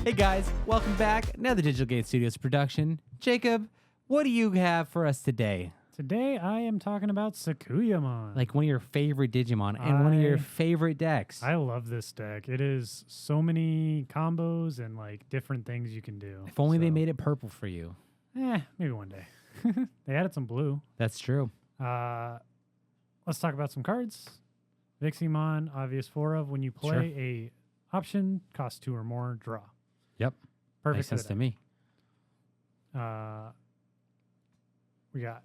Hey guys, welcome back. Another Digital Gate Studios production. Jacob, what do you have for us today? Today I am talking about Sakuyamon. Like one of your favorite Digimon and one of your favorite decks. I love this deck. It is so many combos and like different things you can do. If only they made it purple for you. Maybe one day. They added some blue. That's true. Let's talk about some cards. Viximon, obvious 4 of. When you play a option, costs 2 or more, draw. Yep. Perfect. Makes sense to me. We got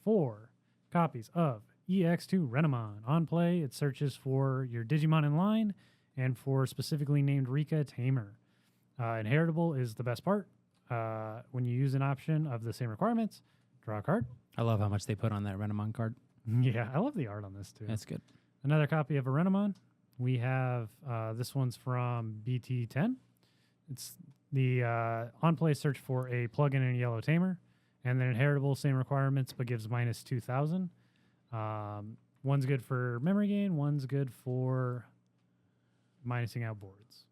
4 copies of EX2 Renamon. On play, it searches for your Digimon in line and for specifically named Rika Tamer. Inheritable is the best part. When you use an option of the same requirements, draw a card. I love how much they put on that Renamon card. Yeah, I love the art on this too. That's good. Another copy of a Renamon. We have this one's from BT10. It's the on-play search for a plugin and a yellow tamer. And then inheritable, same requirements, but gives minus 2,000. One's good for memory gain. One's good for minusing out boards.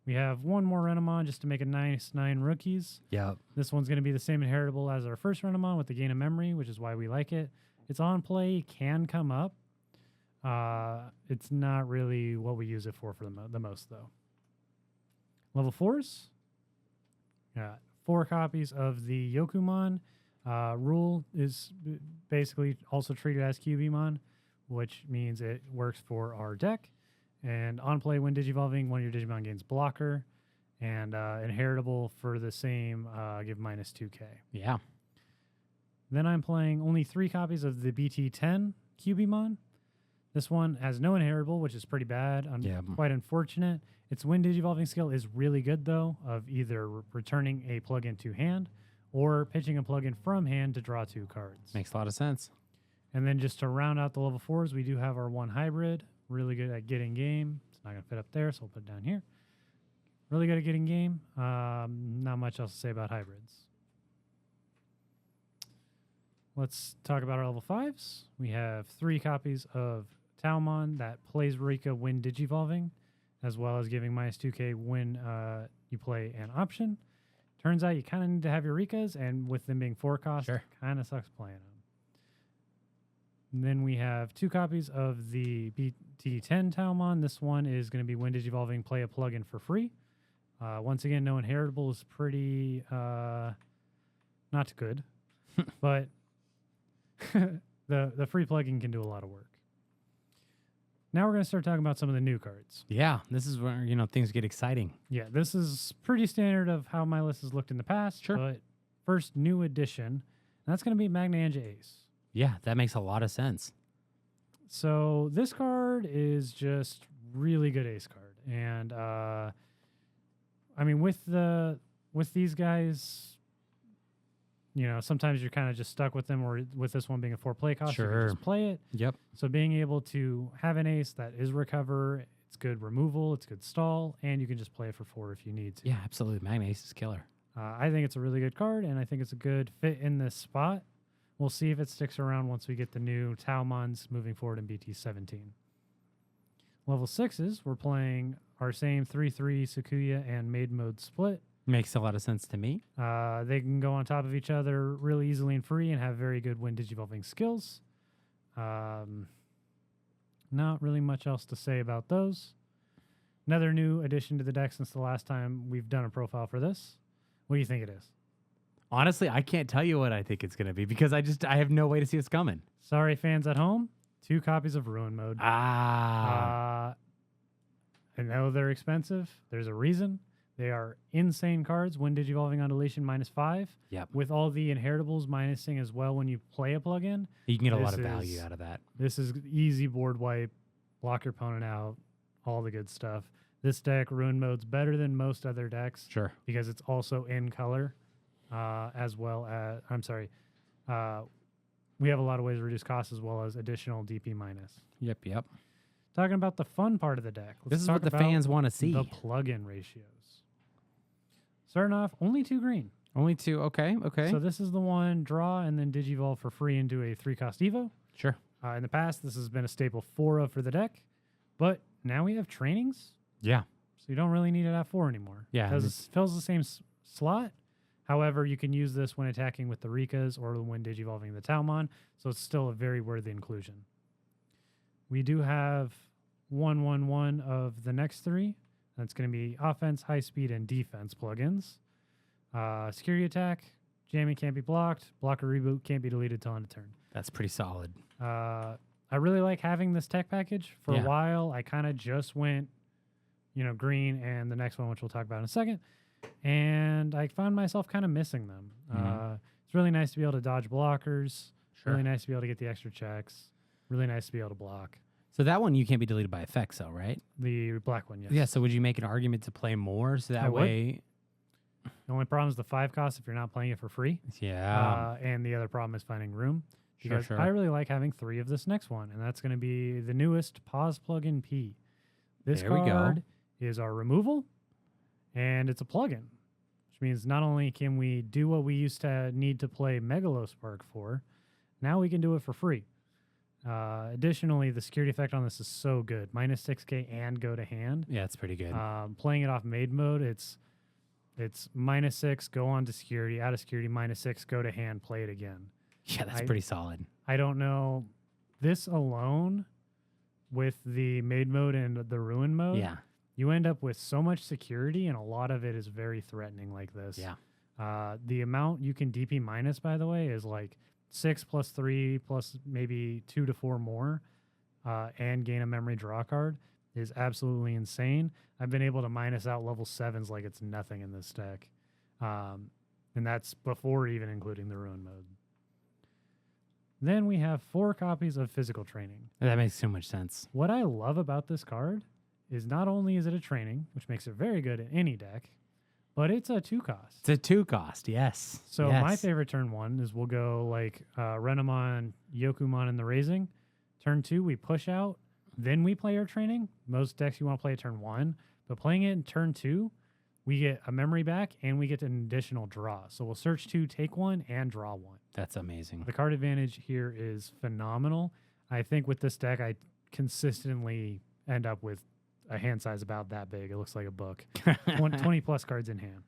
We have one more Renamon just to make a nice 9 rookies. Yep. This one's going to be the same inheritable as our first Renamon with the gain of memory, which is why we like it. It's on play, can come up. It's not really what we use it for the most, though. Level 4s. Got 4 copies of the Yokumon. Rule is basically also treated as Cubimon, which means it works for our deck. And on play, when digivolving, one of your Digimon gains blocker. And inheritable for the same, give minus 2k. Yeah. Then I'm playing only 3 copies of the BT10 Cubimon. This one has no inheritable, which is pretty bad. Quite unfortunate. Its Wind Digivolving skill is really good, though, of either returning a plugin to hand or pitching a plugin from hand to draw 2 cards. Makes a lot of sense. And then just to round out the level 4s, we do have our one hybrid. Really good at getting game. It's not going to fit up there, so we'll put it down here. Really good at getting game. Not much else to say about hybrids. Let's talk about our level 5s. We have 3 copies of Taumon that plays Rika when digivolving, as well as giving minus 2k when you play an option. Turns out you kind of need to have your Rikas, and with them being 4 cost, kind of sucks playing them. And then we have 2 copies of the BT10 Taumon. This one is going to be when digivolving, play a plugin for free. Once again, no inheritable is pretty not good, but the free plugin can do a lot of work. Now we're going to start talking about some of the new cards. Yeah, this is where, things get exciting. Yeah, this is pretty standard of how my list has looked in the past. Sure. But first new addition, and that's going to be Magna Anja Ace. Yeah, that makes a lot of sense. So this card is just really good ace card. And, I mean, with these guys, sometimes you're kind of just stuck with them, or with this one being a 4 play cost, you can just play it. Yep. So being able to have an ace that is recover, it's good removal, it's good stall, and you can just play it for 4 if you need to. Yeah, absolutely. Magna Ace is killer. I think it's a really good card, and I think it's a good fit in this spot. We'll see if it sticks around once we get the new Taumons moving forward in BT17. Level 6s, we're playing our same 3/3 Sakuya and Maiden Mode split. Makes a lot of sense to me. They can go on top of each other really easily and free and have very good Wind Digivolving skills. Not really much else to say about those. Another new addition to the deck since the last time we've done a profile for this. What do you think it is? Honestly, I can't tell you what I think it's going to be because I have no way to see it's coming. Sorry, fans at home. 2 copies of Ruin Mode. I know they're expensive. There's a reason. They are insane cards. When Digivolving on deletion, -5. Yep. With all the inheritables minusing as well when you play a plugin. You can get a lot of value out of that. This is easy board wipe, block your opponent out, all the good stuff. This deck, Ruin Mode's better than most other decks. Sure. Because it's also in color, as well as, we have a lot of ways to reduce costs as well as additional DP minus. Yep. Talking about the fun part of the deck. This is what the fans want to see. The plug-in ratios. Starting off, only 2 green. Only 2, okay. So this is the one, draw and then Digivolve for free into a 3-cost Evo. Sure. In the past, this has been a staple 4 of for the deck, but now we have trainings. Yeah. so you don't really need it at 4 anymore. Yeah, because it fills the same slot. However, you can use this when attacking with the Rikas or when digivolving the Talmon, so it's still a very worthy inclusion. We do have 1/1/1 of the next 3. That's going to be offense, high speed, and defense plugins. Security attack, jamming can't be blocked, blocker reboot can't be deleted till end of turn. That's pretty solid. I really like having this tech package. For a while, I kind of just went, green and the next one, which we'll talk about in a second. And I found myself kind of missing them. It's really nice to be able to dodge blockers. Sure. Really nice to be able to get the extra checks. Really nice to be able to block. So that one you can't be deleted by effects, though, right? The black one, yes. Yeah. So would you make an argument to play more so that I would. way? The only problem is the 5 cost if you're not playing it for free. Yeah. And the other problem is finding room. Sure, Because sure. I really like having 3 of this next one, and that's going to be the newest Pause Plugin P. This There we go. card is our removal, and it's a plugin, which means not only can we do what we used to need to play Megalospark for, now we can do it for free. Additionally, the security effect on this is so good. Minus 6k and go to hand. Yeah, it's pretty good. Playing it off maid mode, it's minus 6, go on to security, out of security, minus 6, go to hand, play it again. Yeah, that's pretty solid. I don't know. This alone, with the maid mode and the ruin mode, Yeah. you end up with so much security, and a lot of it is very threatening like this. Yeah. The amount you can DP minus, by the way, is like 6 plus 3 plus maybe 2 to 4 more, and gain a memory draw card is absolutely insane. I've been able to minus out level 7s like it's nothing in this deck. And that's before even including the ruin mode. Then we have 4 copies of physical training. That makes so much sense. What I love about this card is not only is it a training, which makes it very good in any deck, but it's a 2 cost. It's a 2 cost, yes. So yes. my favorite turn 1 is we'll go like Renamon, Yokumon, and the Raising. Turn 2, we push out. Then we play our training. Most decks you want to play turn 1, but playing it in turn 2, we get a memory back and we get an additional draw. So we'll search 2, take 1, and draw 1. That's amazing. The card advantage here is phenomenal. I think with this deck, I consistently end up with a hand size about that big. It looks like a book. 20 plus cards in hand.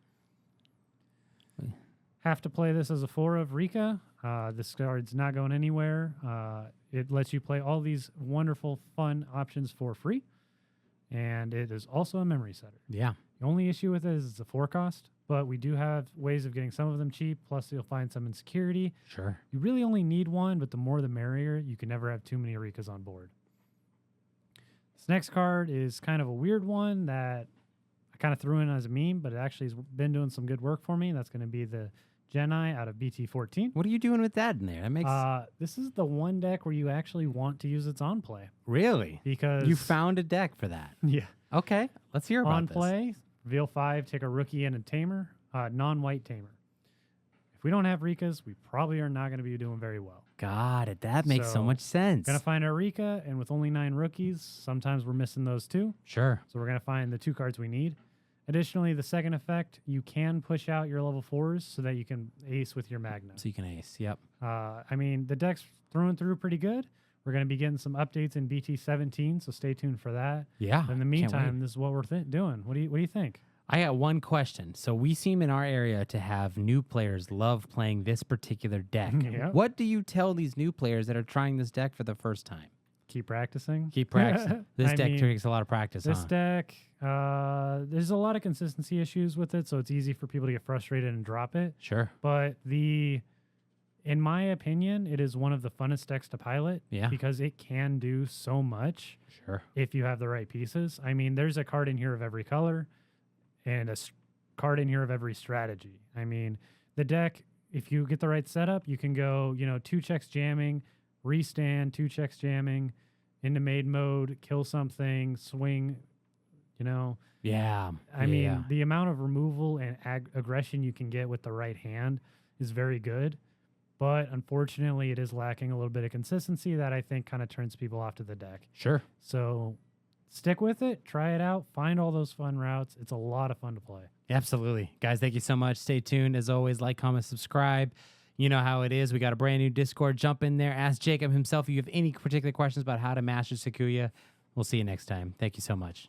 Have to play this as a 4 of Rika. This card's not going anywhere. It lets you play all these wonderful, fun options for free. And it is also a memory setter. Yeah. The only issue with it is it's a 4 cost, but we do have ways of getting some of them cheap, plus you'll find some in security. Sure. You really only need 1, but the more the merrier. You can never have too many Rikas on board. This next card is kind of a weird one that I kind of threw in as a meme, but it actually has been doing some good work for me. That's going to be the Genai out of BT14. What are you doing with that in there? That makes This is the one deck where you actually want to use its on play. Really? Because You found a deck for that. yeah. Okay, let's hear about On this. play, reveal 5, take a rookie and a Tamer, non-white Tamer. If we don't have Rikas, we probably are not going to be doing very well. Got it. That makes so So, much sense. Gonna find our Rika, and with only 9 rookies, sometimes we're missing those 2. Sure. So we're gonna find the 2 cards we need. Additionally, the second effect, you can push out your level 4s so that you can ace with your Magna. So you can ace. Yep. I mean, the deck's through and through pretty good. We're going to be getting some updates in BT17, so stay tuned for that. Yeah. In the can't meantime, wait. this is what we're doing. What do you think? I got one question. So we seem in our area to have new players love playing this particular deck. Yep. What do you tell these new players that are trying this deck for the first time? Keep practicing. Keep practicing. This I deck mean, takes a lot of practice, This huh? deck, there's a lot of consistency issues with it, so it's easy for people to get frustrated and drop it. Sure. But in my opinion, it is one of the funnest decks to pilot. Yeah. Because it can do so much Sure. if you have the right pieces. I mean, there's a card in here of every color and a card in here of every strategy. I mean, the deck, if you get the right setup, you can go, 2 checks jamming, restand, 2 checks jamming, into maid mode, kill something, swing, Yeah. I mean, the amount of removal and aggression you can get with the right hand is very good. But unfortunately, it is lacking a little bit of consistency that I think kind of turns people off to the deck. Sure. So stick with it, try it out, find all those fun routes. It's a lot of fun to play. Absolutely. Guys, thank you so much. Stay tuned. As always, like, comment, subscribe. You know how it is. We got a brand new Discord. Jump in there. Ask Jacob himself if you have any particular questions about how to master Sakuya. We'll see you next time. Thank you so much.